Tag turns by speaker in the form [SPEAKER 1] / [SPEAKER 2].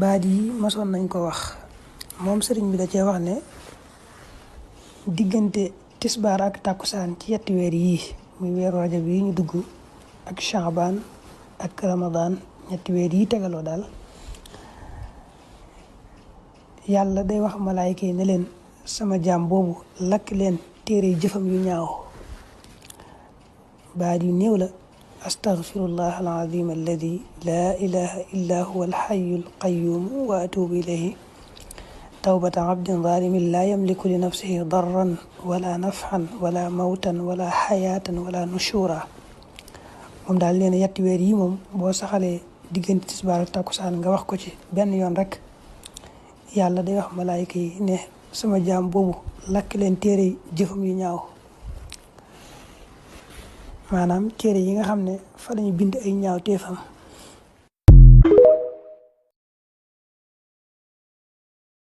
[SPEAKER 1] baat yi masoon nañ ko wax moom sëriñ bi da cee wax ne diggante tisbaar ak tàkkusaan ci yetti weer yii muy weeru rajab yi ñu dugg ak chaabaan ak ramadan ñetti weer yi tegaloo daal yàlla day wax malaayka yi ne leen sama jaam boobu lakk leen téere jëfam yu ñaaw baat yu néew la astaghfirullah alazim alladi laa ilaha illa huwa alxayu alqayum wa atubu ilayhi tawbata abdin zalimin laa yamliku li nafsihi darran wala nafxan wala mawtan wala xayaatan wala nushura moom daal nee na yetti weer yi moom boo saxalee diggante tisbaar ak takkusaan nga wax ko ci benn yoon rek yàlla day wax malaayka yi ne sama jaam boobu lakk leen téere jëfam yu ñaaw maanaam téere yi nga xam ne fa lañu bind ay ñaaw téefam